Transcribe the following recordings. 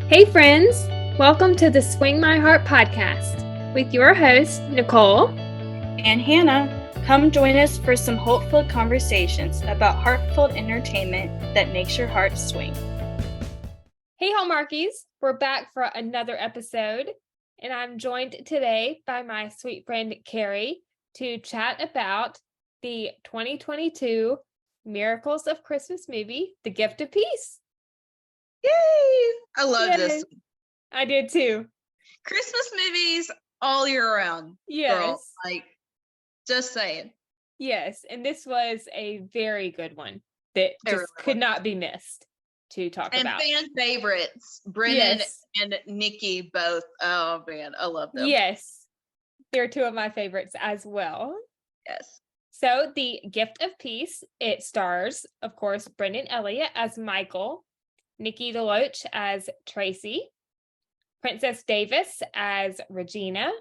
Hey, friends! Welcome to the Swing My Heart podcast with your host, Nicole and Hannah. Come join us for some hopeful conversations about heartfelt entertainment that makes your heart swing. Hey, Hallmarkies! We're back for another episode, and I'm joined today by my sweet friend, Kerri, to chat about the 2022 Miracles of Christmas movie, The Gift of Peace. Yay! I love this. I did too. Christmas movies all year round. Yes. Girl. Like, just saying. Yes, and this was a very good one that just could not be missed to talk about. And fan favorites, Brennan and Nikki both. Oh man, I love them. Yes, they're two of my favorites as well. Yes. So The Gift of Peace, it stars, of course, Brendan Elliott as Michael, Nikki DeLoach as Tracy, Princess Davis as Regina,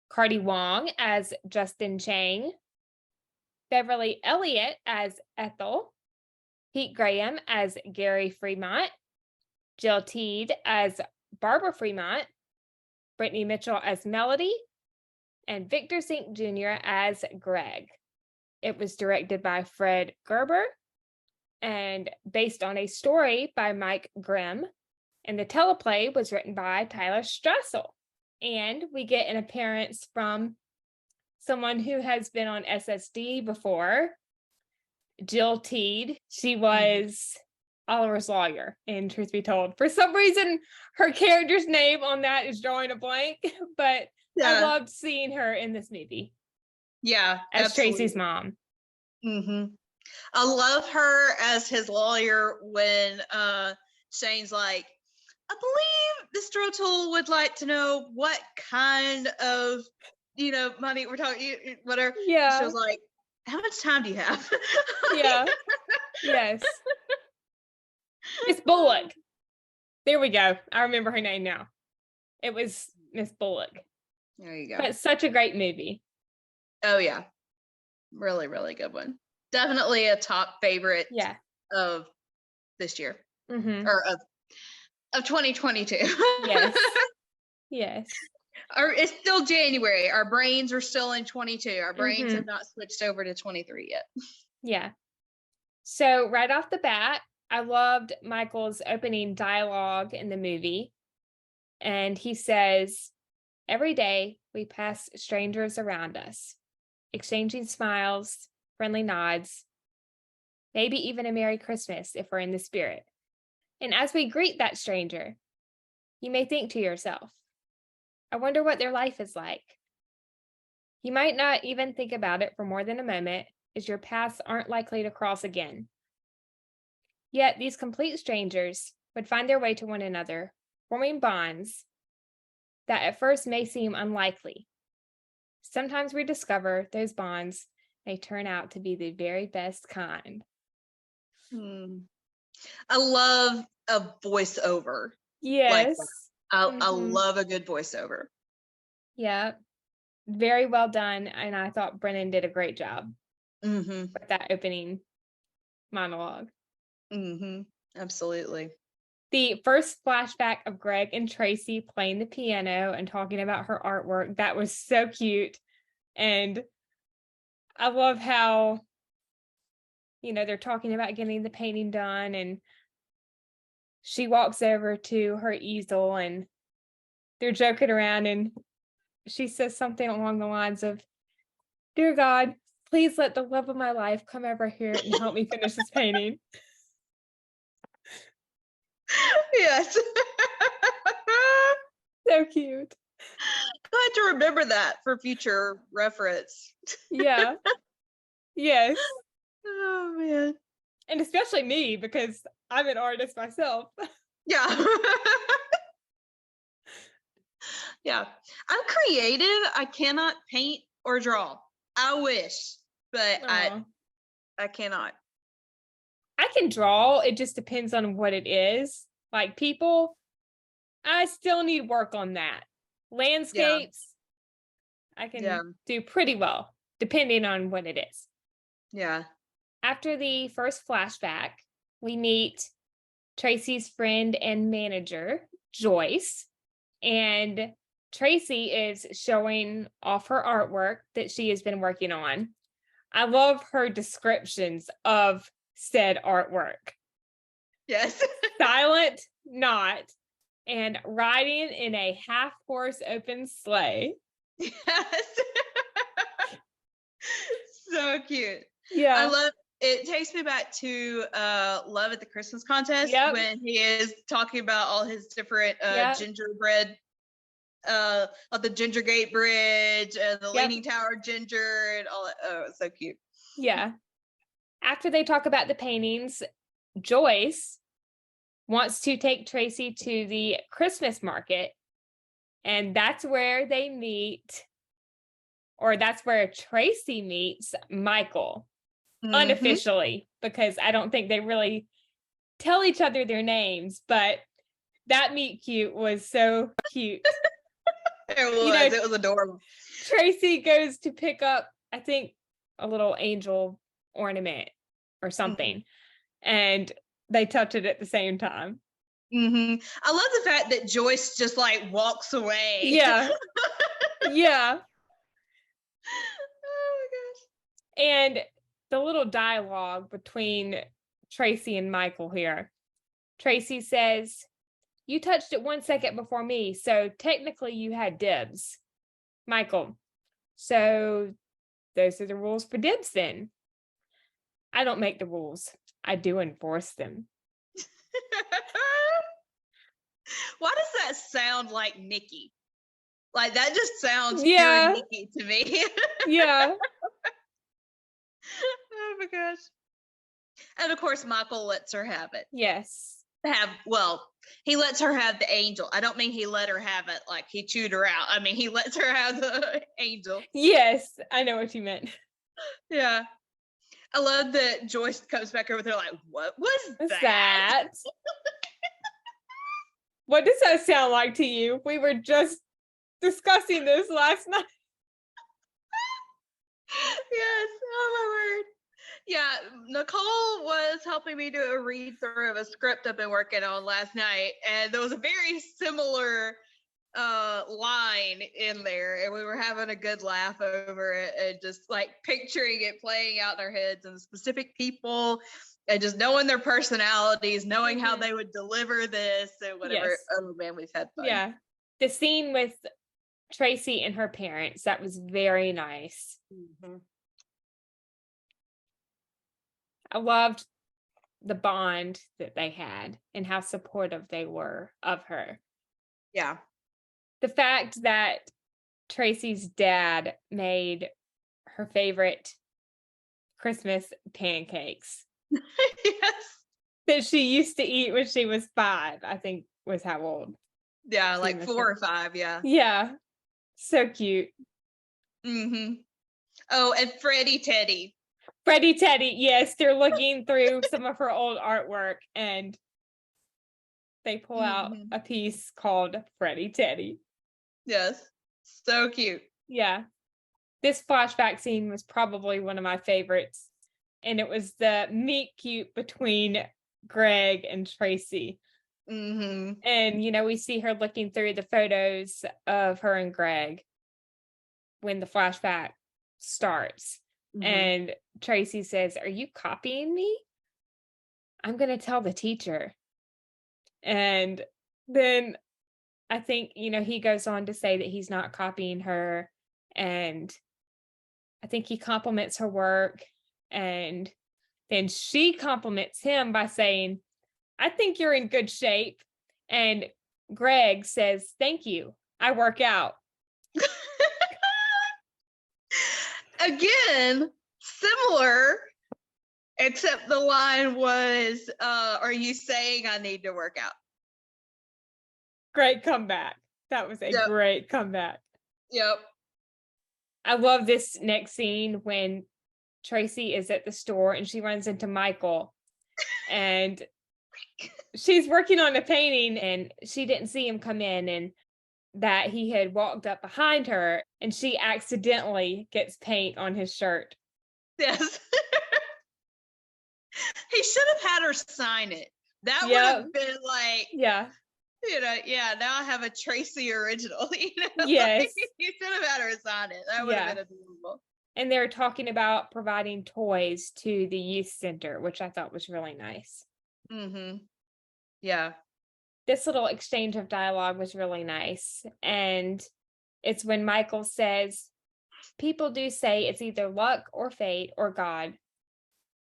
Cardi Wong as Justin Chang, Beverly Elliott as Ethel, Pete Graham as Gary Fremont, Jill Teed as Barbara Fremont, Brittany Mitchell as Melody, and Victor Sink Jr. as Greg. It was directed by Fred Gerber and based on a story by Mike Grimm, and the teleplay was written by Tyler Strassel. And we get an appearance from someone who has been on SSD before, Jill Teed. She was Oliver's lawyer in Truth Be Told. For some reason, her character's name on that is drawing a blank, but I loved seeing her in this movie. Yeah, as Tracy's mom. Mm-hmm. I love her as his lawyer when Shane's like, I believe Mr. O'Toole would like to know what kind of, money we're talking, whatever. Yeah. She was like, how much time do you have? Yeah. Yes. Miss Bullock. There we go. I remember her name now. It was Miss Bullock. There you go. But such a great movie. Oh, yeah. Really, really good one. Definitely a top favorite of this year. Mm-hmm. Or of 2022. Yes. Yes. It's still January. Our brains are still in 22. Our brains have not switched over to 23 yet. Yeah. So right off the bat, I loved Michael's opening dialogue in the movie. And he says, every day we pass strangers around us, exchanging smiles, friendly nods, maybe even a Merry Christmas if we're in the spirit. And as we greet that stranger, you may think to yourself, I wonder what their life is like. You might not even think about it for more than a moment, as your paths aren't likely to cross again. Yet these complete strangers would find their way to one another, forming bonds that at first may seem unlikely. Sometimes we discover those bonds may turn out to be the very best kind. I love a voiceover. Yes. I love a good voiceover. Yeah. Very well done. And I thought Brennan did a great job with that opening monologue. Absolutely. The first flashback of Greg and Tracy playing the piano and talking about her artwork, that was so cute. And I love how, they're talking about getting the painting done, and she walks over to her easel and they're joking around, and she says something along the lines of, Dear God, please let the love of my life come over here and help me finish this painting. Yes. So cute. I have to remember that for future reference. Yeah. Yes. Oh, man. And especially me, because I'm an artist myself. Yeah. Yeah. I'm creative. I cannot paint or draw. I wish, but I cannot. I can draw. It just depends on what it is. Like people, I still need work on that. Landscapes, I can do pretty well, depending on what it is. Yeah. After the first flashback, we meet Tracy's friend and manager, Joyce, and Tracy is showing off her artwork that she has been working on. I love her descriptions of said artwork. Yes. Silent knot and riding in a half-horse open sleigh. Yes. So cute. Yeah. I love it. Takes me back to Love at the Christmas Contest when he is talking about all his different gingerbread, like the Gingergate Bridge and the Leaning Tower Ginger and all that. Oh, it's so cute. Yeah. After they talk about the paintings, Joyce wants to take Tracy to the Christmas market, and that's where they meet, or that's where Tracy meets Michael, unofficially, because I don't think they really tell each other their names, but that meet cute was so cute. It was adorable. Tracy goes to pick up, I think, a little angel ornament or something, and they touch it at the same time. I love the fact that Joyce just like walks away. Yeah. Yeah. Oh my gosh. And the little dialogue between Tracy and Michael here. Tracy says, "You touched it 1 second before me, so technically you had dibs." Michael, "So those are the rules for dibs then." "I don't make the rules. I do enforce them." Why does that sound like Nikki? Like that just sounds pure Nikki to me. Yeah. Oh my gosh. And of course, Michael lets her have it. Yes. He lets her have the angel. I don't mean he let her have it like he chewed her out. I mean, he lets her have the angel. Yes, I know what you meant. Yeah. I love that Joyce comes back over there like, what was What's that? What does that sound like to you? We were just discussing this last night. Yes. Oh my word. Yeah, Nicole was helping me do a read through of a script I've been working on last night, and there was a very similar line in there, and we were having a good laugh over it, and just like picturing it playing out in our heads and specific people, and just knowing their personalities, knowing how they would deliver this and whatever. Yes. Oh man, we've had fun. Yeah, the scene with Tracy and her parents, that was very nice. I loved the bond that they had and how supportive they were of her. Yeah. The fact that Tracy's dad made her favorite Christmas pancakes. Yes. That she used to eat when she was 5, I think was how old. Yeah, like 4 or 5, yeah. Yeah. So cute. Oh, and Freddie Teddy, yes, they're looking through some of her old artwork and they pull out a piece called Freddie Teddy. Yes, so cute. Yeah. This flashback scene was probably one of my favorites, and it was the meet cute between Greg and Tracy. And, we see her looking through the photos of her and Greg when the flashback starts. And Tracy says, "Are you copying me? I'm going to tell the teacher." And then I think, he goes on to say that he's not copying her. And I think he compliments her work. And then she compliments him by saying, "I think you're in good shape." And Greg says, "Thank you. I work out." Again, similar, except the line was, "Are you saying I need to work out?" Great comeback. That was a great comeback. Yep. I love this next scene when Tracy is at the store and she runs into Michael and she's working on a painting and she didn't see him come in, and that he had walked up behind her and she accidentally gets paint on his shirt. Yes. He should have had her sign it. That would have been like, Now I have a Tracy original. Yes. You should have had her sign it. That would have been adorable. And they're talking about providing toys to the youth center, which I thought was really nice. Mm-hmm. Yeah. This little exchange of dialogue was really nice. And it's when Michael says, people do say it's either luck or fate or God.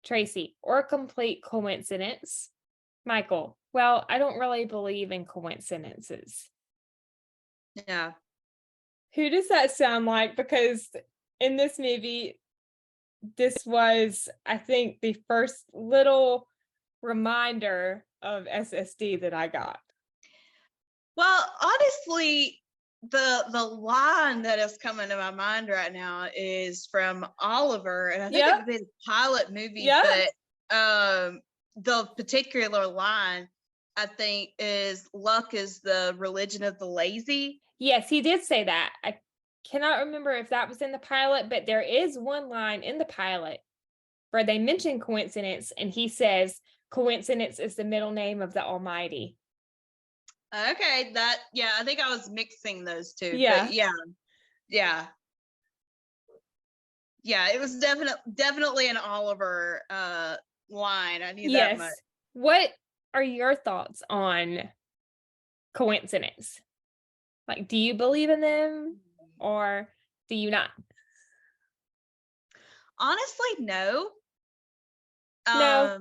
Tracy, or a complete coincidence. Michael, well, I don't really believe in coincidences. Yeah. Who does that sound like? Because in this movie, this was, I think, the first little reminder of SSD that I got. Well, honestly, the line that is coming to my mind right now is from Oliver, and I think it would be the pilot movie, but the particular line I think is luck is the religion of the lazy. Yes, he did say that. I cannot remember if that was in the pilot, but there is one line in the pilot where they mention coincidence, and he says coincidence is the middle name of the Almighty. Okay, I think I was mixing those two. Yeah. But yeah, it was definitely an Oliver line. I knew that much. What are your thoughts on coincidence? Like, do you believe in them or do you not? Honestly, no. No.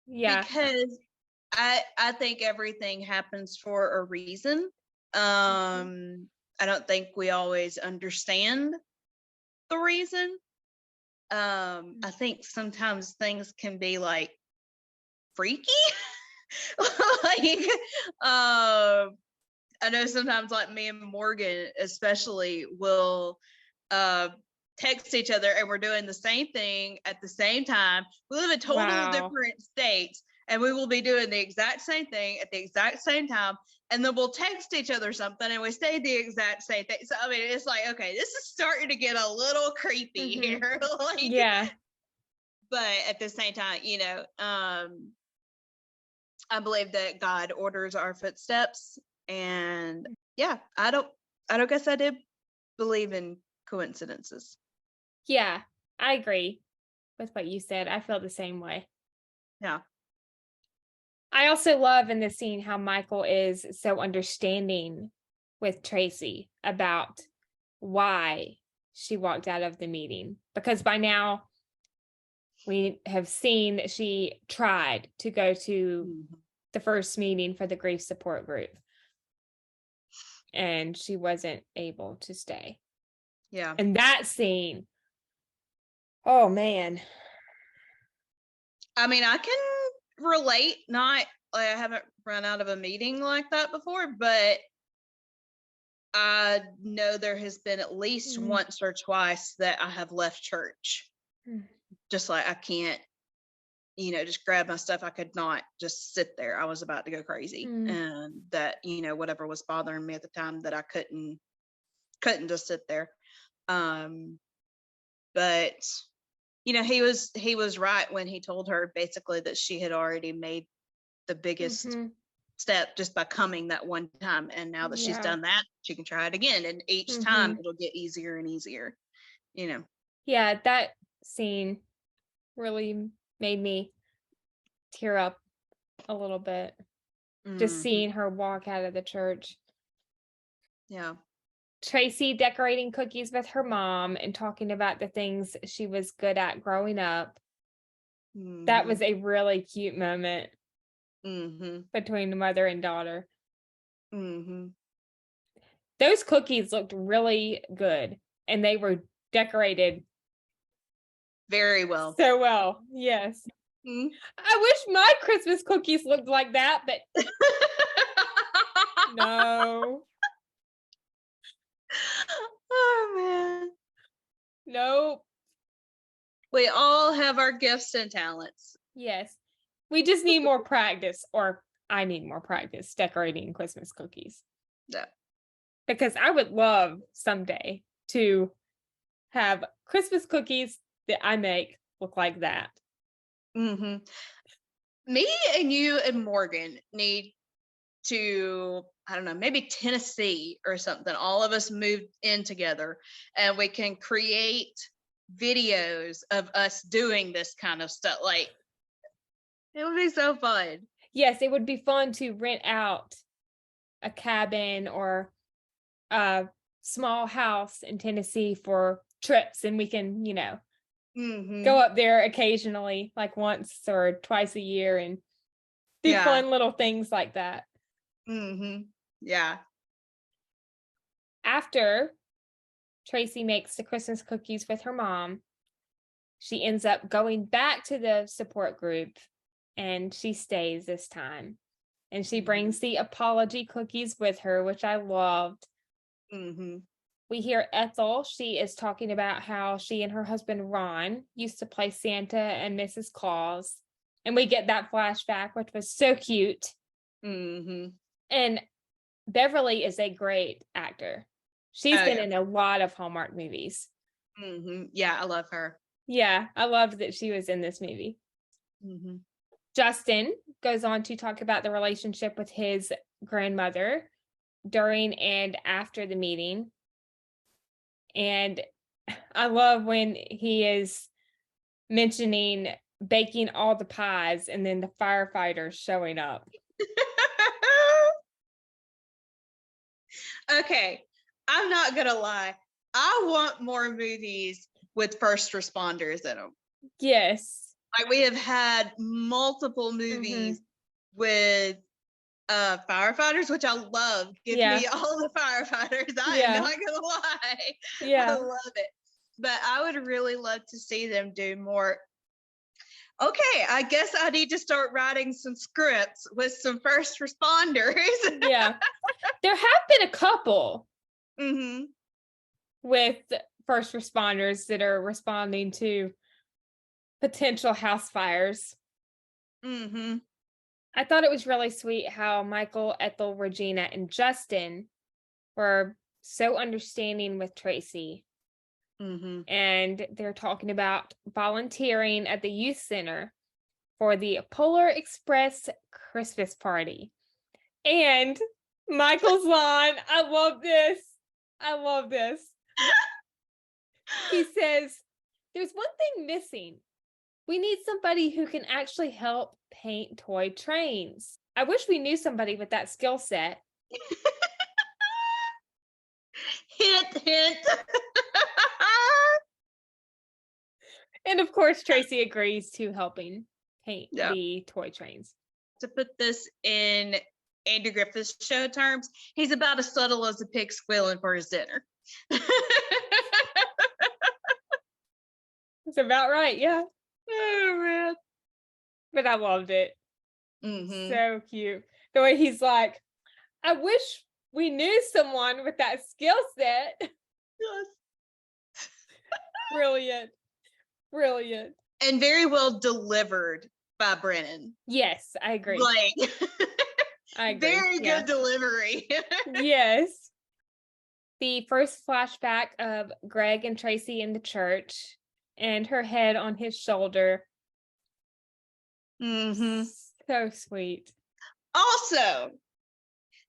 Yeah. Because I think everything happens for a reason. I don't think we always understand the reason. I think sometimes things can be like freaky. I know sometimes like me and Morgan especially will text each other and we're doing the same thing at the same time. We live in totally different states and we will be doing the exact same thing at the exact same time. And then we'll text each other something and we say the exact same thing. So, I mean, it's like, okay, this is starting to get a little creepy here. But at the same time, I believe that God orders our footsteps. And I don't guess I did believe in coincidences. Yeah, I agree with what you said. I feel the same way. Yeah. I also love in this scene how Michael is so understanding with Tracy about why she walked out of the meeting. Because by now we have seen that she tried to go to the first meeting for the grief support group. And she wasn't able to stay. Yeah. And that scene, oh man. I mean, I can relate, not like I haven't run out of a meeting like that before, but I know there has been at least once or twice that I have left church. Just like I can't, just grab my stuff. I could not just sit there. I was about to go crazy. And that, whatever was bothering me at the time that I couldn't just sit there. But he was right when he told her basically that she had already made the biggest step just by coming that one time. And now that she's done that, she can try it again. And each time it'll get easier and easier, Yeah, that scene really made me tear up a little bit. Just seeing her walk out of the church. Yeah. Tracy decorating cookies with her mom and talking about the things she was good at growing up. That was a really cute moment between the mother and daughter. Those cookies looked really good and they were decorated very well. So well, yes. I wish my Christmas cookies looked like that, but no. Oh man. Nope. We all have our gifts and talents. Yes. We just need more practice, or I need more practice decorating Christmas cookies. Yeah. Because I would love someday to have Christmas cookies that I make look like that. Me and you and Morgan need to, I don't know, maybe Tennessee or something. All of us moved in together and we can create videos of us doing this kind of stuff. Like, it would be so fun. Yes, it would be fun to rent out a cabin or a small house in Tennessee for trips, and we can, go up there occasionally, like once or twice a year, and do fun little things like that. Yeah. After Tracy makes the Christmas cookies with her mom, she ends up going back to the support group, and she stays this time. And she brings the apology cookies with her, which I loved. We hear Ethel. She is talking about how she and her husband Ron used to play Santa and Mrs. Claus. And we get that flashback, which was so cute. And Beverly is a great actor. She's been in a lot of Hallmark movies. Yeah, I love her. Yeah, I loved that she was in this movie. Justin goes on to talk about the relationship with his grandmother during and after the meeting. And I love when he is mentioning baking all the pies and then the firefighters showing up. Okay, I'm not gonna lie. I want more movies with first responders in them. Yes. Like, we have had multiple movies with firefighters, which I love. Give me all the firefighters. I am not gonna lie. I love it. But I would really love to see them do more. Okay, I guess I need to start writing some scripts with some first responders. There have been a couple with first responders that are responding to potential house fires. I thought it was really sweet how Michael, Ethel, Regina, and Justin were so understanding with Tracy. And they're talking about volunteering at the youth center for the Polar Express Christmas party. And Michael's line, I love this. He says, there's one thing missing. We need somebody who can actually help paint toy trains. I wish we knew somebody with that skill set. Hint, hint. And of course, Tracy agrees to helping paint the toy trains. To put this in Andy Griffith's show terms, he's about as subtle as a pig squealing for his dinner. That's about right, yeah. Oh, man. But I loved it. So cute. The way he's like, I wish we knew someone with that skill set. Yes. Brilliant. And very well delivered by Brennan. Yes, I agree. Like, I agree. Very good delivery. Yes. The first flashback of Greg and Tracy in the church and her head on his shoulder. So sweet. Also,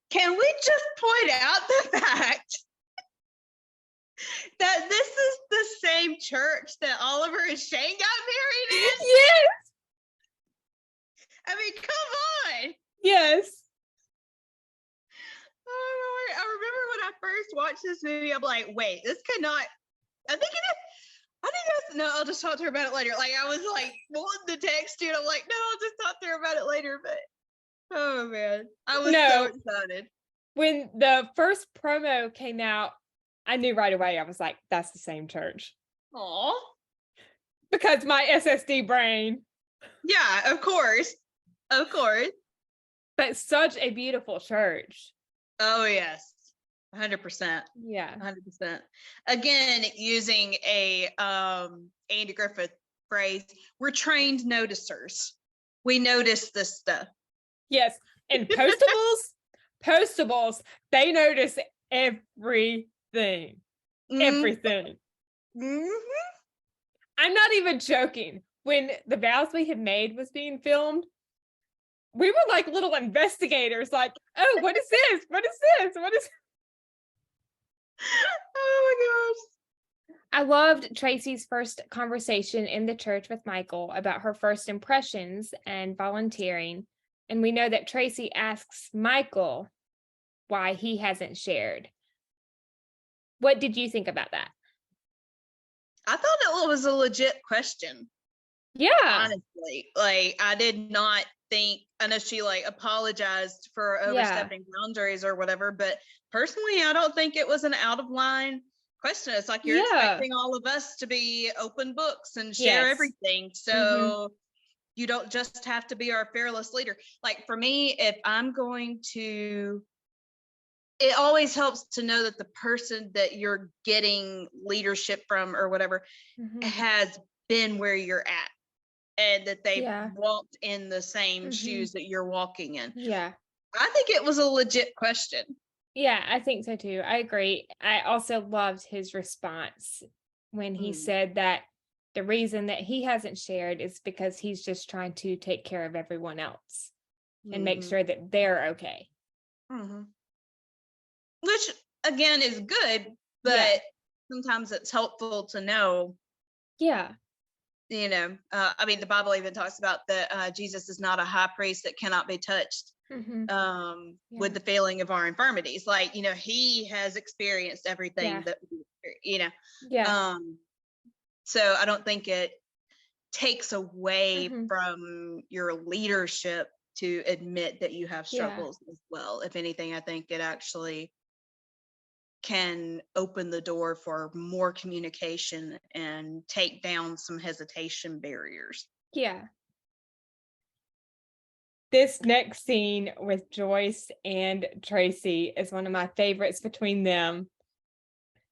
can we just point out the fact that this is the same church that Oliver and Shane got married in? Yes. I mean, come on. Yes. Oh, I remember when I first watched this movie, I'm like, wait, this cannot. I think that's, no, I'll just talk to her about it later. Like, I was like, wanting to text you, and I'm like, no, I'll just talk to her about it later. But, oh, man, I was so excited. When the first promo came out, I knew right away. I was like, that's the same church. Aw. Because my SSD brain. Yeah, of course. Of course. But such a beautiful church. Oh, yes. 100%. Yeah. 100%. Again, using a Andy Griffith phrase, we're trained noticers. We notice this stuff. Yes. And Postables, they notice everything. Everything. I'm not even joking. When The Vows We Had Made was being filmed, we were like little investigators, like, oh, what is this? What is this? What is Oh I loved Tracy's first conversation in the church with Michael about her first impressions and volunteering. And we know that Tracy asks Michael why he hasn't shared. What did you think about that? my gosh. I thought it was a legit question. Yeah. Honestly, like I did not think. I know she like apologized for overstepping boundaries or whatever, but personally, I don't think it was an out of line question. It's like you're expecting all of us to be open books and share everything. So you don't just have to be our fearless leader. Like for me, if I'm going to, it always helps to know that the person that you're getting leadership from or whatever has been where you're at. And that they walked in the same shoes that you're walking in. Yeah. I think it was a legit question. Yeah, I think so too. I agree. I also loved his response when he said that the reason that he hasn't shared is because he's just trying to take care of everyone else and make sure that they're okay. Which, again, is good, but sometimes it's helpful to know. Yeah. You know, I mean, the Bible even talks about that Jesus is not a high priest that cannot be touched with the failing of our infirmities. Like, you know, he has experienced everything that, you know. So I don't think it takes away from your leadership to admit that you have struggles as well. If anything, I think it actually can open the door for more communication and take down some hesitation barriers. Yeah. This next scene with Joyce and Tracy is one of my favorites between them.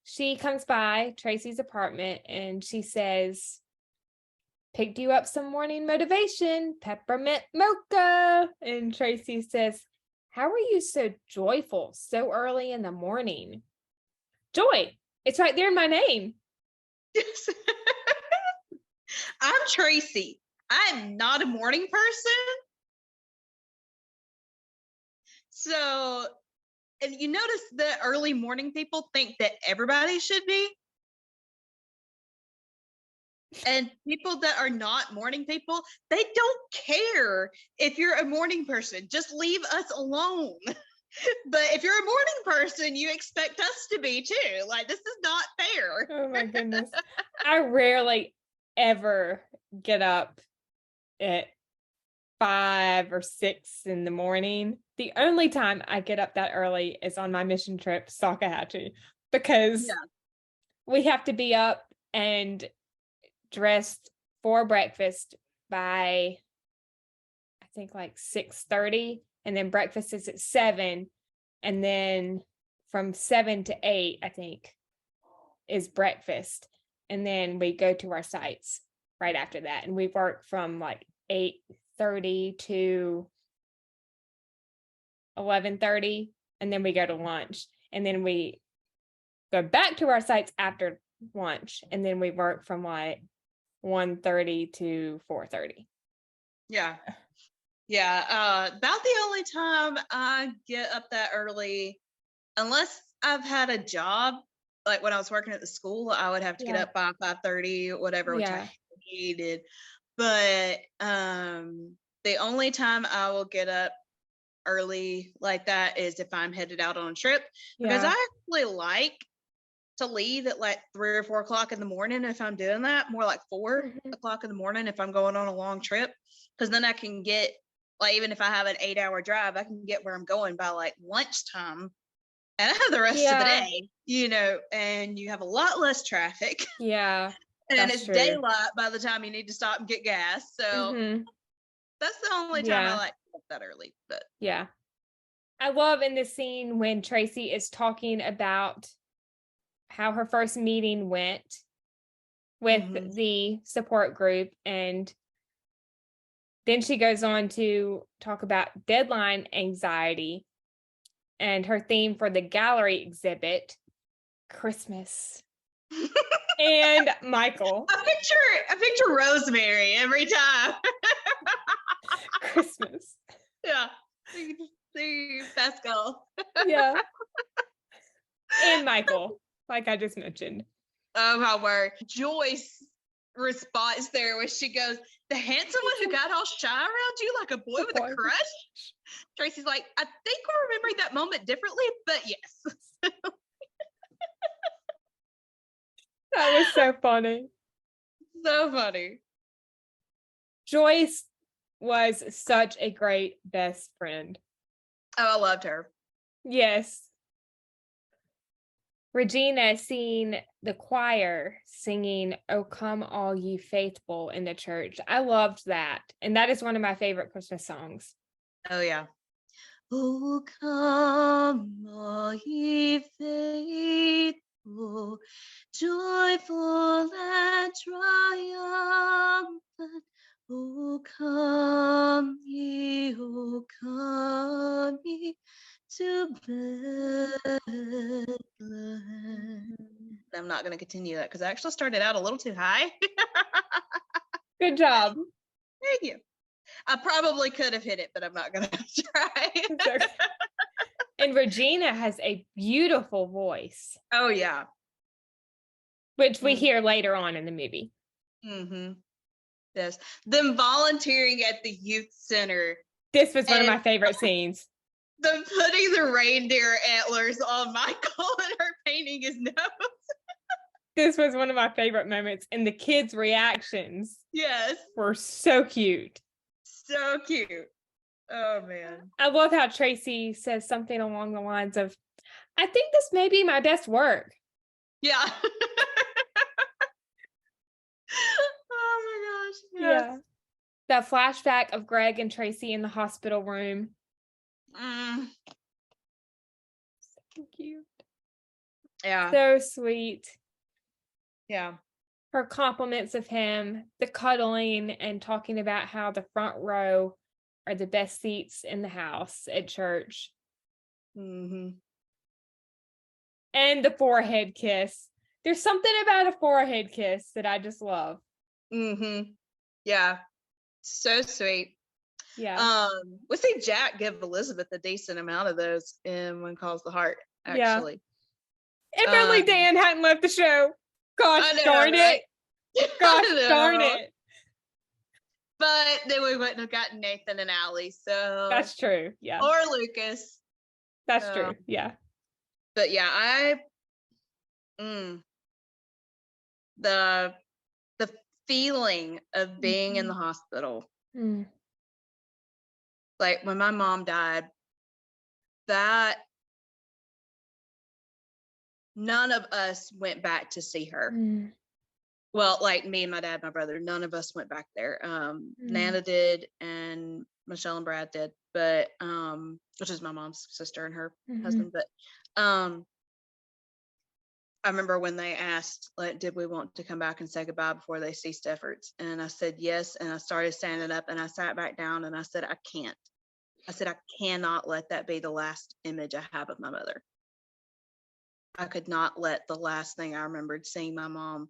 She comes by Tracy's apartment and she says, picked you up some morning motivation, peppermint mocha. And Tracy says, how are you so joyful so early in the morning? Joy, it's right there in my name. Yes. I'm Tracy. I'm not a morning person. So, and you notice that early morning people think that everybody should be. And people that are not morning people, they don't care if you're a morning person. Just leave us alone. But if you're a morning person, you expect us to be too. Like, this is not fair. Oh my goodness. I rarely ever get up at 5 or 6 in the morning. The only time I get up that early is on my mission trip, Salkehatchie, because we have to be up and dressed for breakfast by, I think, like 6:30. And then breakfast is at 7. And then from 7 to 8, I think, is breakfast. And then we go to our sites right after that. And we work from like 8:30 to 11:30. And then we go to lunch. And then we go back to our sites after lunch. And then we work from like 1:30 to 4:30. Yeah. Yeah, about the only time I get up that early, unless I've had a job, like when I was working at the school, I would have to get up by 5:30, whatever, which I hated. But the only time I will get up early like that is if I'm headed out on a trip, because I actually like to leave at like 3 or 4 o'clock in the morning if I'm doing that, more like 4 o'clock in the morning if I'm going on a long trip, because then I can get, like, even if I have an 8-hour drive, I can get where I'm going by like lunchtime and I have the rest of the day, you know, and you have a lot less traffic. Yeah. And it's daylight by the time you need to stop and get gas. So that's the only time I like to get up that early. But I love in this scene when Tracy is talking about how her first meeting went with the support group, and then she goes on to talk about deadline anxiety and her theme for the gallery exhibit, Christmas. And Michael. I picture Rosemary every time. Christmas. Yeah. See Pascal. Yeah. And Michael, like I just mentioned. Oh, my word. Joyce response there where she goes, the handsome one who got all shy around you like a boy with a crush? Tracy's like, I think we're remembering that moment differently, but yes. That was so funny. So funny. Joyce was such a great best friend. Oh, I loved her. Yes. Regina seeing the choir singing, "Oh, come all ye faithful" in the church. I loved that. And that is one of my favorite Christmas songs. Oh, yeah. Oh, come all ye faithful, joyful and triumphant. Oh, come ye to Bethlehem. I'm not going to continue that because I actually started out a little too high. Good job. Thank you. I probably could have hit it, but I'm not going to try. Okay. And Regina has a beautiful voice. Oh, yeah. Which we hear later on in the movie. Mm-hmm. Yes. Them volunteering at the youth center. This was one of my favorite scenes. Them putting the reindeer antlers on Michael and her painting his nose. This was one of my favorite moments. And the kids' reactions were so cute. So cute. Oh, man. I love how Tracy says something along the lines of, I think this may be my best work. Yeah. Oh, my gosh. Yes. Yeah. That flashback of Greg and Tracy in the hospital room. So cute. Yeah. So sweet. Yeah. Her compliments of him, the cuddling, and talking about how the front row are the best seats in the house at church. Mm-hmm. And the forehead kiss. There's something about a forehead kiss that I just love. Mm-hmm. Yeah. So sweet. Yeah. We see Jack give Elizabeth a decent amount of those in One Calls the Heart, actually. Yeah. If only Dan hadn't left the show. Gosh darn it. Gosh darn it. But then we wouldn't have gotten Nathan and Allie, so that's true. Yeah. Or Lucas. That's true. Yeah. But yeah, the feeling of being in the hospital. Like when my mom died, that none of us went back to see her. Well, like me and my dad, my brother, none of us went back there. Nana did, and Michelle and Brad did, but which is my mom's sister and her husband. But I remember when they asked, like, did we want to come back and say goodbye before they ceased efforts? And I said yes, and I started standing up, and I sat back down, and I said, I can't. I said, I cannot let that be the last image I have of my mother. I could not let the last thing I remembered seeing my mom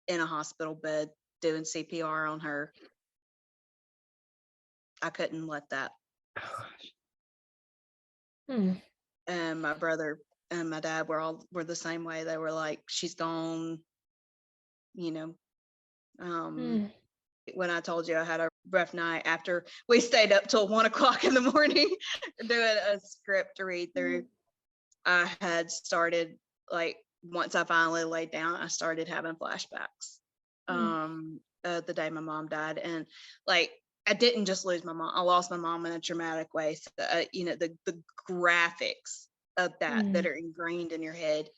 in a hospital bed doing CPR on her. I couldn't let that. Oh, gosh. And my brother and my dad were the same way. They were like, she's gone, you know. When I told you I had a rough night after we stayed up till 1 o'clock in the morning doing a script to read through, I had started, like, once I finally laid down, I started having flashbacks. The day my mom died, and like I didn't just lose my mom, I lost my mom in a traumatic way. So, you know, the graphics of that are ingrained in your head.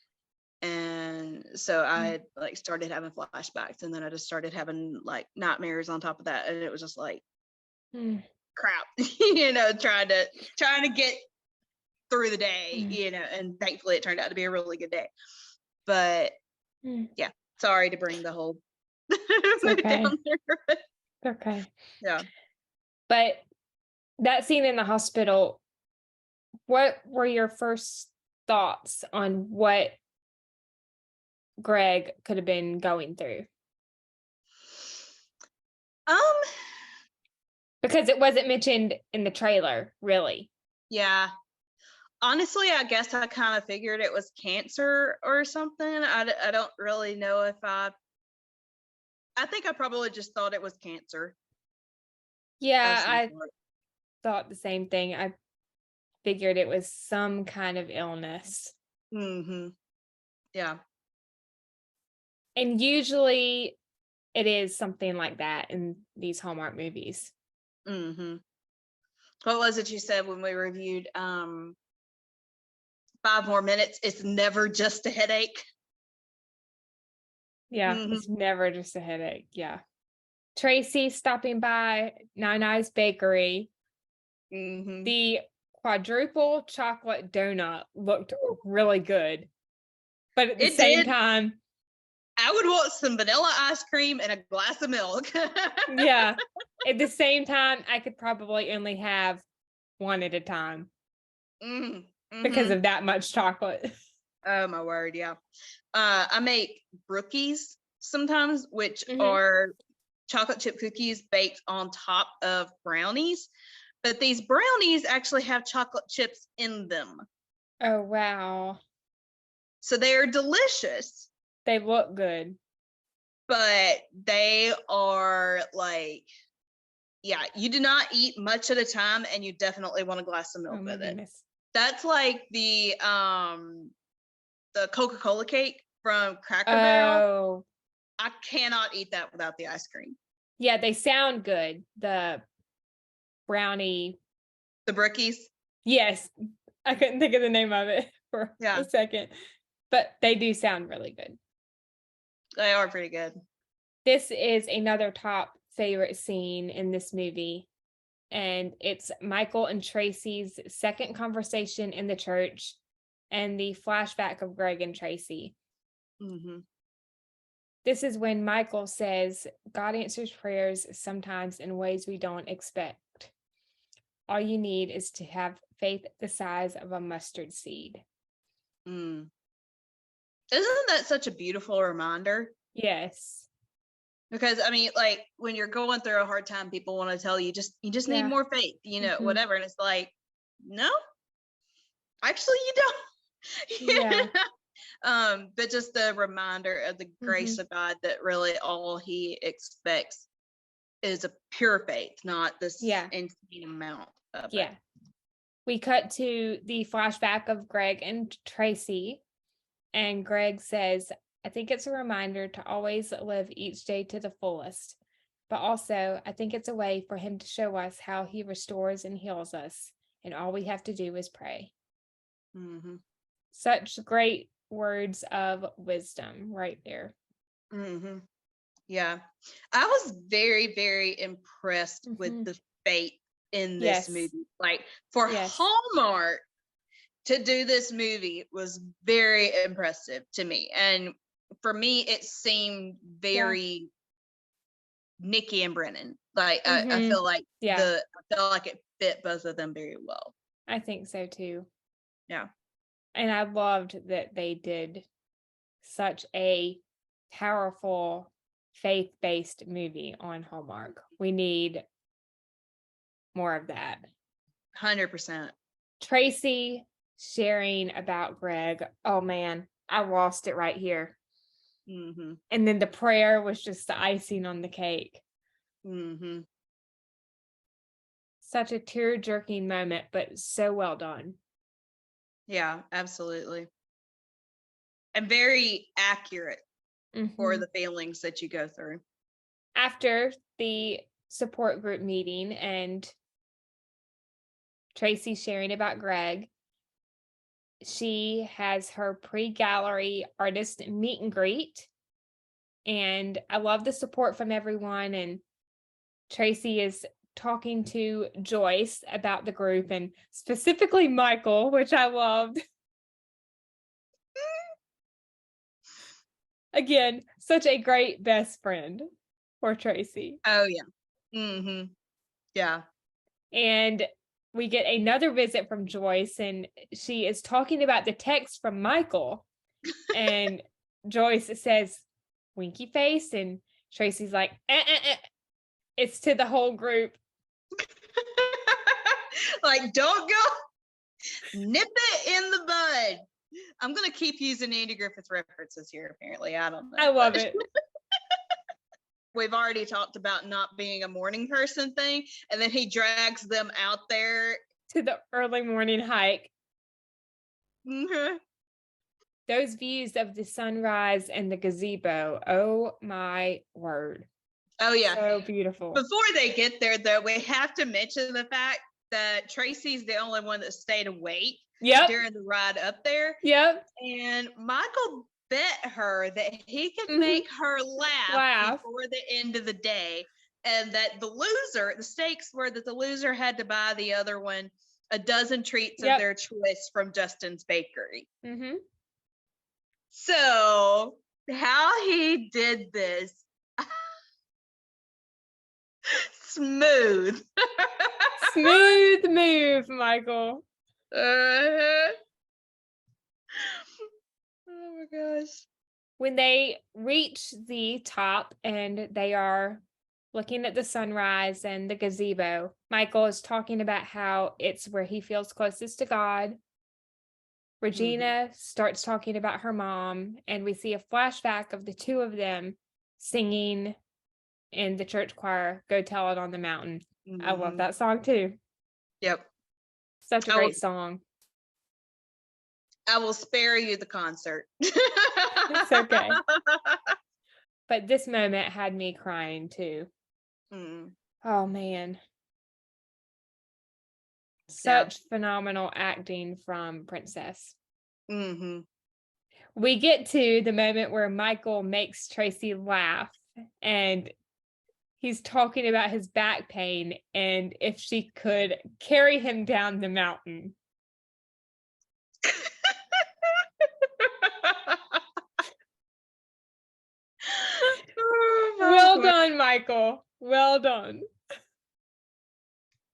And so I had, like, started having flashbacks, and then I just started having, like, nightmares on top of that, and it was just like crap, you know, trying to get through the day, you know, and thankfully it turned out to be a really good day. But yeah, sorry to bring the whole mood down there. Okay. Yeah. But that scene in the hospital, what were your first thoughts on what Greg could have been going through? Because it wasn't mentioned in the trailer, really. Yeah. Honestly, I guess I kind of figured it was cancer or something. I don't really know if I think I probably just thought it was cancer Yeah, of some I sort. thought the same thing. I figured it was some kind of illness. Mm-hmm. Yeah. And usually it is something like that in these Hallmark movies. Mm-hmm. What was it you said when we reviewed 5 More Minutes? It's never just a headache. Yeah, Mm-hmm. it's never just a headache. Yeah. Tracy stopping by Nine Bakery. Mm-hmm. The quadruple chocolate donut looked really good. But at the It same did. time, I would want some vanilla ice cream and a glass of milk. yeah. At the same time, I could probably only have one at a time Mm-hmm. because of that much chocolate. Oh my word, yeah. I make brookies sometimes, which Mhm. are chocolate chip cookies baked on top of brownies. But these brownies actually have chocolate chips in them. Oh, wow. So they're delicious, They look good. but they are like, yeah, you do not eat much at a time, and you definitely want a glass of Oh, milk my with it. goodness. That's like the Coca-Cola cake from Cracker Barrel. Oh, I cannot eat that without the ice cream. yeah, they sound good. The brownie. The brookies. Yes, I couldn't think of the name of it for Yeah, a second, but they do sound really good. they are pretty good. This is another top favorite scene in this movie, and it's Michael and Tracy's second conversation in the church and the flashback of Greg and Tracy. Mm-hmm. This is when Michael says, God answers prayers sometimes in ways we don't expect. All you need is to have faith the size of a mustard seed. Mm. Isn't that such a beautiful reminder? Yes. Because I mean, like when you're going through a hard time, people want to tell you you just need more faith, whatever. And it's like, no, actually you don't. Yeah. But just the reminder of the grace of God that really all he expects is a pure faith, not this insane amount of it. We cut to the flashback of Greg and Tracy, and Greg says, I think it's a reminder to always live each day to the fullest, but also I think it's a way for him to show us how he restores and heals us, and all we have to do is pray. Mm-hmm. Such great words of wisdom right there. Mm-hmm. Yeah, I was very, very impressed with the faith in this movie. Like for Hallmark to do this movie was very impressive to me. And for me, it seemed very Nikki and Brennan. Like I feel like I feel like it fit both of them very well. I think so too. Yeah. And I loved that they did such a powerful faith-based movie on Hallmark. We need more of that. 100%. Tracy sharing about Greg. Oh man, I lost it right here. Mm-hmm. And then the prayer was just the icing on the cake. Mm-hmm. Such a tear-jerking moment, but so well done. Yeah, absolutely. And very accurate for the feelings that you go through. After the support group meeting and Tracy sharing about Greg, she has her pre-gallery artist meet and greet. And I love the support from everyone. And Tracy is talking to Joyce about the group and specifically Michael, which I loved. Again, such a great best friend for Tracy. Oh, yeah. Mm-hmm. Yeah. And we get another visit from Joyce, and she is talking about the text from Michael. And Joyce says, winky face, and Tracy's like, It's to the whole group. Like, don't go, nip it in the bud. I'm going to keep using Andy Griffith references here, apparently. I don't know. I love it. We've already talked about not being a morning person thing, and then he drags them out there To the early morning hike. Mm-hmm. Those views of the sunrise and the gazebo. Oh my word. Oh, yeah. So beautiful. Before they get there, though, we have to mention the fact that Tracy's the only one that stayed awake during the ride up there. Yep. And Michael bet her that he could make her laugh before the end of the day. And that the stakes were that the loser had to buy the other one a dozen treats of their choice from Justin's Bakery. Mm-hmm. So how he did this, smooth. Smooth move, Michael. Oh my gosh. When they reach the top and they are looking at the sunrise and the gazebo, Michael is talking about how it's where he feels closest to God. Regina starts talking about her mom, and we see a flashback of the two of them singing in the church choir, Go Tell It on the Mountain. I love that song too. Yep. Such a great song. I will spare you the concert. It's okay. But this moment had me crying too. Oh man. Such phenomenal acting from Princess. We get to the moment where Michael makes Tracy laugh, and he's talking about his back pain and if she could carry him down the mountain. Well done, Michael. Well done.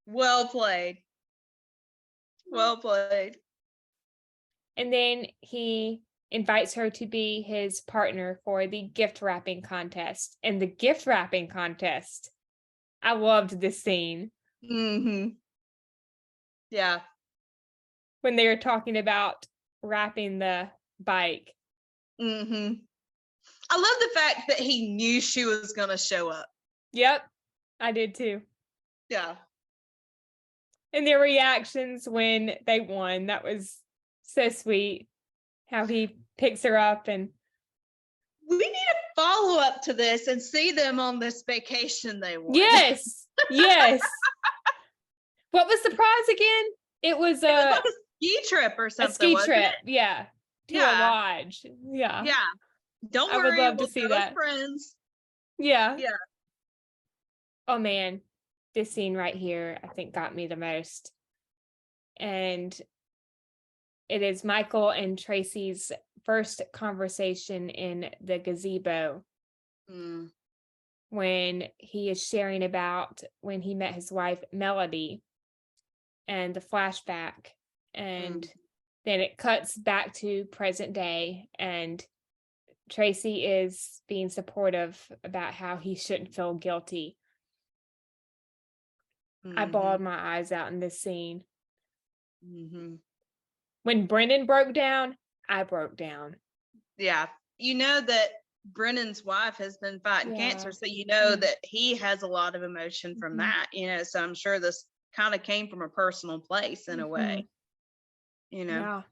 Well played. Well played. And then he invites her to be his partner for the gift wrapping contest. And the gift wrapping contest, I loved this scene. Yeah. When they were talking about wrapping the bike. I love the fact that he knew she was going to show up. Yep, I did too. Yeah. And their reactions when they won, that was so sweet. How he picks her up, and we need to follow up to this and see them on this vacation they won. Yes. What was the prize again? It was like a ski trip or something. A ski trip, yeah. To a lodge. Yeah. Don't worry. I would love to see that. Friends. Yeah. Oh man, this scene right here, I think, got me the most. And it is Michael and Tracy's first conversation in the gazebo. When he is sharing about when he met his wife, Melody, and the flashback. And then it cuts back to present day, and Tracy is being supportive about how he shouldn't feel guilty. I bawled my eyes out in this scene. When Brennan broke down, I broke down. Yeah. You know that Brennan's wife has been fighting cancer, so you know that he has a lot of emotion from that, so I'm sure this kind of came from a personal place in a way, Yeah.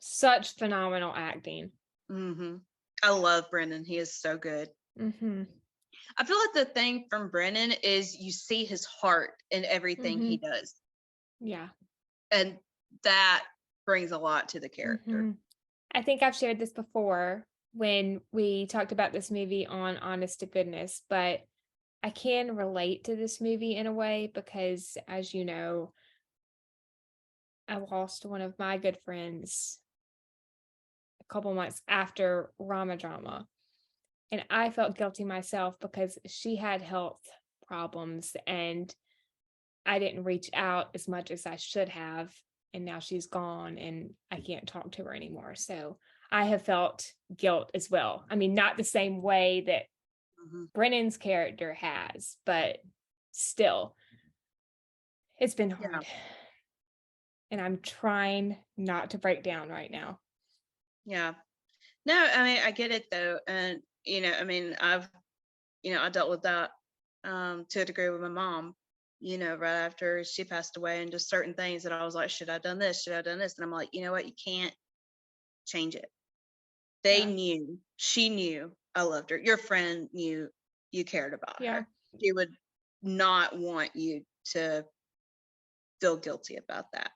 Such phenomenal acting. I love Brennan. He is so good. I feel like the thing from Brennan is you see his heart in everything he does. Yeah. And that brings a lot to the character. I think I've shared this before when we talked about this movie on Honest to Goodness, but I can relate to this movie in a way because, as you know, I lost one of my good friends a couple months after Rama Drama. And I felt guilty myself because she had health problems and I didn't reach out as much as I should have. And now she's gone and I can't talk to her anymore. So I have felt guilt as well. I mean, not the same way that Brennan's character has, but still. It's been Yeah. hard. And I'm trying not to break down right now. Yeah. No, I mean, I get it though. And, I mean, I dealt with that to a degree with my mom, right after she passed away, and just certain things that I was like, should I have done this? Should I have done this? And I'm like, you know what? You can't change it. They knew, she knew I loved her. Your friend knew you cared about her. She would not want you to feel guilty about that.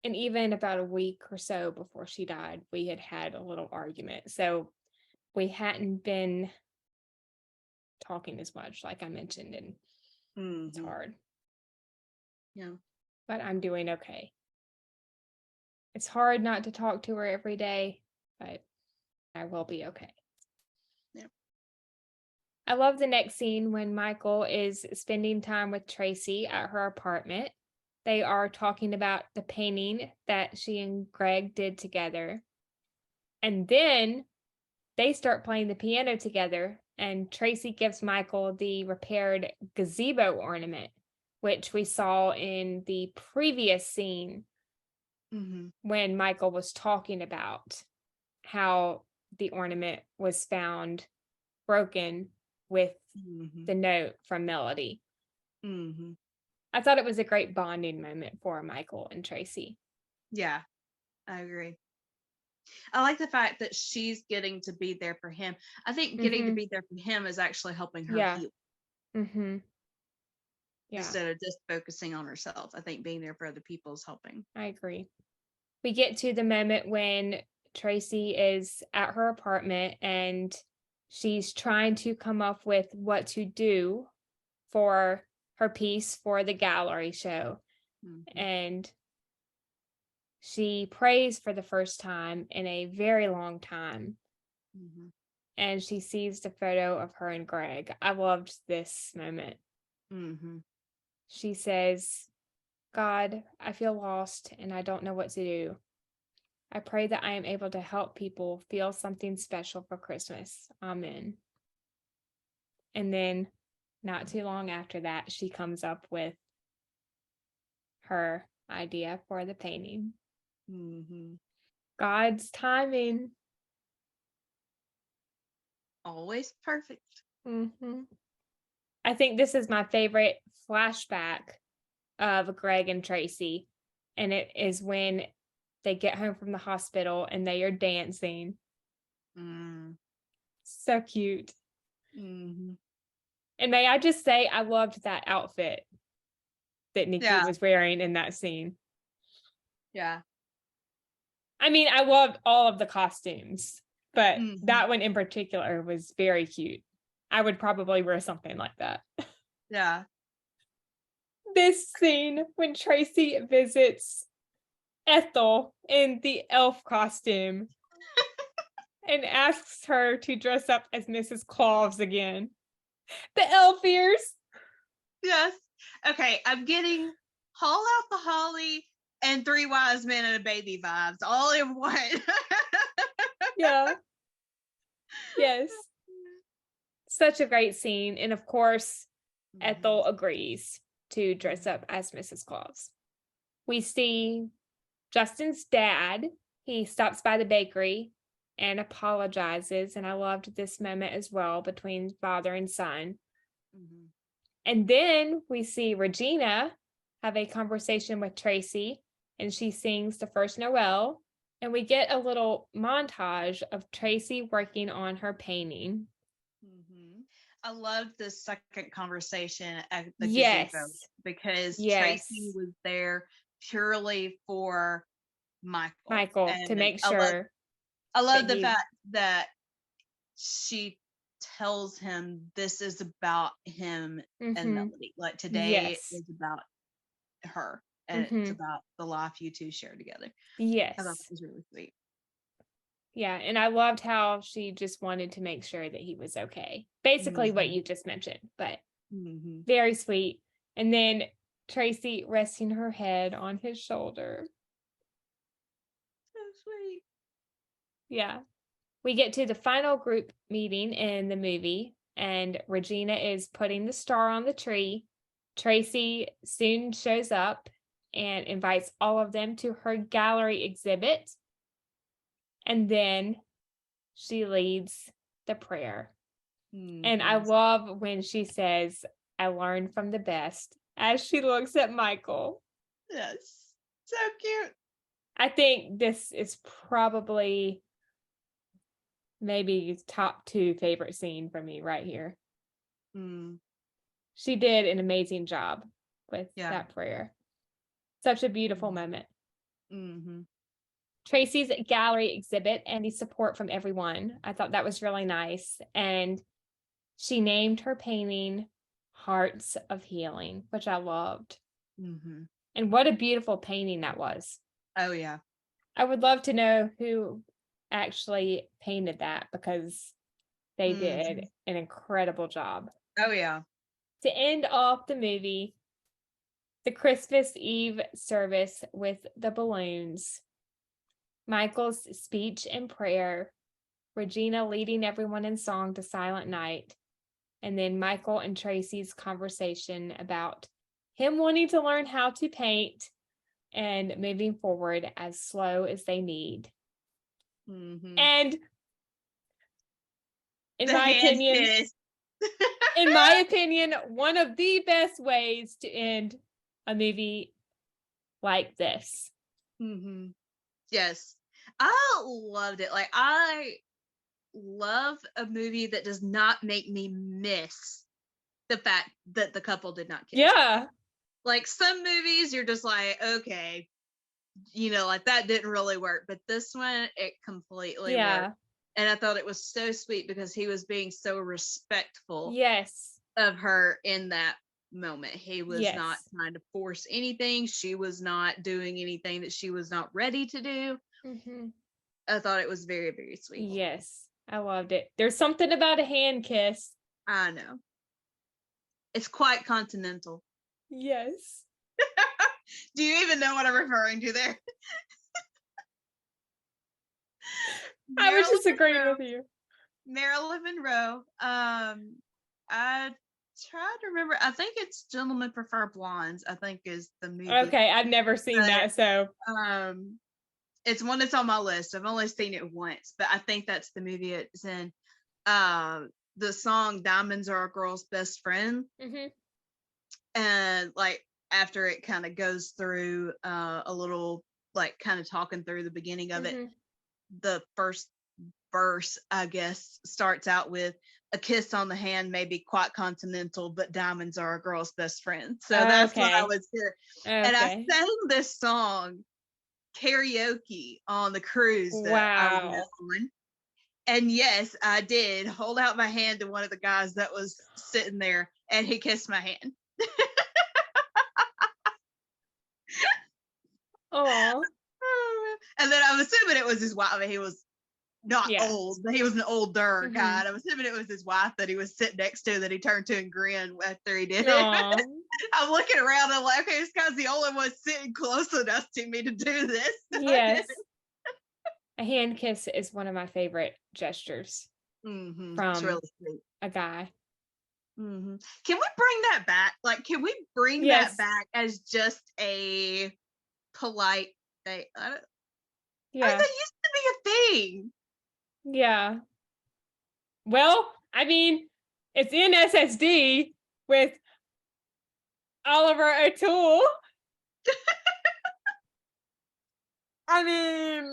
And even about a week or so before she died, we had a little argument. So we hadn't been talking as much, like I mentioned, and it's hard. Yeah. But I'm doing okay. It's hard not to talk to her every day, but I will be okay. Yeah. I love the next scene when Michael is spending time with Tracy at her apartment. They are talking about the painting that she and Greg did together. And then they start playing the piano together, and Tracy gives Michael the repaired gazebo ornament, which we saw in the previous scene when Michael was talking about how the ornament was found broken with the note from Melody. I thought it was a great bonding moment for Michael and Tracy. Yeah, I agree. I like the fact that she's getting to be there for him. I think getting to be there for him is actually helping her heal. Yeah. Instead of just focusing on herself. I think being there for other people is helping. I agree. We get to the moment when Tracy is at her apartment and she's trying to come up with what to do for her piece for the gallery show. And she prays for the first time in a very long time. And she sees the photo of her and Greg. I loved this moment. She says, God, I feel lost and I don't know what to do. I pray that I am able to help people feel something special for Christmas. Amen. And then not too long after that, she comes up with her idea for the painting. God's timing. Always perfect. I think this is my favorite flashback of Greg and Tracy. And it is when they get home from the hospital and they are dancing. So cute. And may I just say, I loved that outfit that Nikki was wearing in that scene. Yeah. I mean, I loved all of the costumes, but that one in particular was very cute. I would probably wear something like that. Yeah. This scene when Tracy visits Ethel in the elf costume and asks her to dress up as Mrs. Claus again. The elf ears. Yes. Okay, I'm getting Haul Out the Holly and Three Wise Men and a Baby vibes all in one. Yeah. Yes. Such a great scene. And of course, Ethel agrees to dress up as Mrs. Claus. We see Justin's dad. He stops by the bakery and apologizes. And I loved this moment as well between father and son. And then we see Regina have a conversation with Tracy, and she sings the first Noel. And we get a little montage of Tracy working on her painting. I loved the second conversation at the gazebo because Tracy was there purely for Michael to make sure. I love the fact that she tells him this is about him and Melody. Like today is about her and it's about the life you two share together. Yes. I thought that was really sweet. Yeah, and I loved how she just wanted to make sure that he was okay. Basically what you just mentioned, but very sweet. And then Tracy resting her head on his shoulder. So sweet. Yeah. We get to the final group meeting in the movie, and Regina is putting the star on the tree, Tracy soon shows up and invites all of them to her gallery exhibit. And then she leads the prayer. And I love when she says, "I learned from the best," as she looks at Michael. Yes. So cute. I think this is probably maybe top 2 favorite scene for me right here. She did an amazing job with that prayer. Such a beautiful moment. Tracy's gallery exhibit and the support from everyone. I thought that was really nice. And she named her painting Hearts of Healing, which I loved. And what a beautiful painting that was. Oh, yeah. I would love to know who actually painted that, because they did an incredible job. Oh, yeah. To end off the movie, the Christmas Eve service with the balloons, Michael's speech and prayer, Regina leading everyone in song to Silent Night, and then Michael and Tracy's conversation about him wanting to learn how to paint and moving forward as slow as they need. And in my opinion, one of the best ways to end a movie like this. Yes. I loved it. Like, I love a movie that does not make me miss the fact that the couple did not kiss. Yeah. Like, some movies, you're just like, okay, like that didn't really work. But this one, it completely worked. And I thought it was so sweet because he was being so respectful of her in that moment. He was not trying to force anything. She was not doing anything that she was not ready to do. I thought it was very, very sweet. Yes, I loved it. There's something about a hand kiss. I know. It's quite continental. Yes. Do you even know what I'm referring to there? I was just agreeing with you. Marilyn Monroe. I try to remember. I think it's Gentlemen Prefer Blondes, I think is the movie. Okay, I've never seen that, so. It's one that's on my list. I've only seen it once, but I think that's the movie it's in. The song "Diamonds Are a Girl's Best Friend." And like after it kind of goes through a little, like kind of talking through the beginning of it, the first verse, I guess, starts out with "A kiss on the hand may be quite continental, but diamonds are a girl's best friend." So that's what I was here. And I sang this song karaoke on the cruise that I went on. And yes, I did hold out my hand to one of the guys that was sitting there, and he kissed my hand. Oh. And then I'm assuming it was his wife. I mean, he was not old, but he was an older guy. And I'm assuming it was his wife that he was sitting next to that he turned to and grinned after he did it. I'm looking around and I'm like, okay, this guy's the only one sitting close enough to me to do this. Yes. A hand kiss is one of my favorite gestures from really sweet. A guy. Can we bring that back? Like, can we bring that back as just a polite thing? That used to be a thing. Yeah. Well, I mean, it's in SSD with Oliver O'Toole. I mean,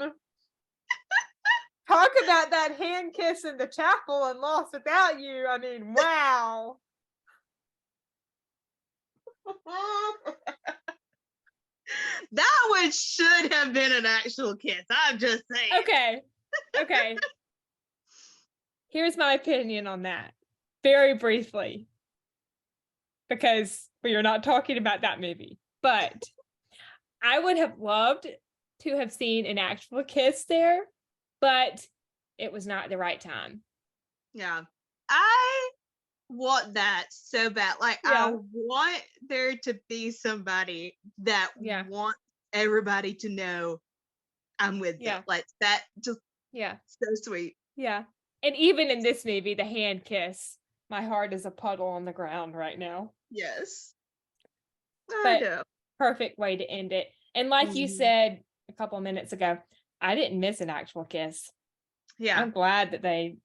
talk about that hand kiss in the chapel and Lost Without You. I mean, wow. That one should have been an actual kiss. I'm just saying. Okay. Here's my opinion on that, very briefly, because we are not talking about that movie. But I would have loved to have seen an actual kiss there, but it was not the right time. Yeah. I want that so bad. Like, I want there to be somebody that wants everybody to know I'm with them. Like, that just so sweet. Yeah. And even in this movie, the hand kiss, my heart is a puddle on the ground right now. Yes. I But know. perfect way to end it. And like you Mhm. said a couple minutes ago, I didn't miss an actual kiss. Yeah. I'm glad that they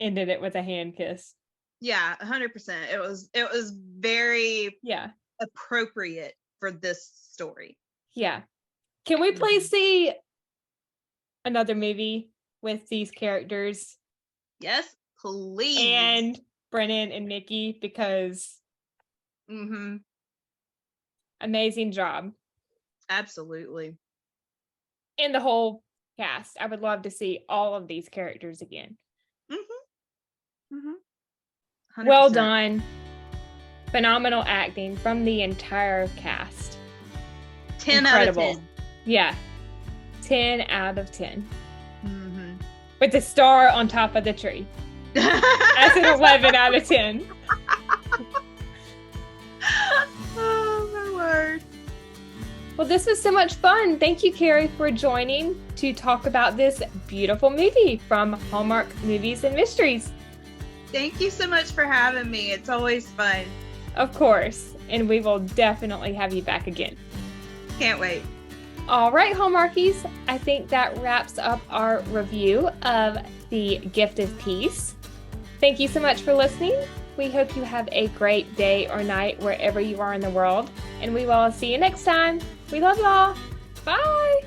ended it with a hand kiss. Yeah, 100%. It was very Yeah. appropriate for this story. Yeah. Can we please Mhm. see another movie with these characters Yes, please. and Brennan and Nikki? Because Mhm. amazing job. Absolutely. And the whole cast. I would love to see all of these characters again. Mhm. Mhm. Well 100%. done. Phenomenal acting from the entire cast. 10 Incredible. out of 10. Yeah. 10 out of 10. Mhm. With the star on top of the tree. As an 11 out of 10. Oh, my word. Well, this was so much fun. Thank you, Kerri, for joining to talk about this beautiful movie from Hallmark Movies and Mysteries. Thank you so much for having me. It's always fun. Of course. And we will definitely have you back again. Can't wait. All right, Hallmarkies. I think that wraps up our review of The Gift of Peace. Thank you so much for listening. We hope you have a great day or night wherever you are in the world. And we will see you next time. We love y'all. Bye.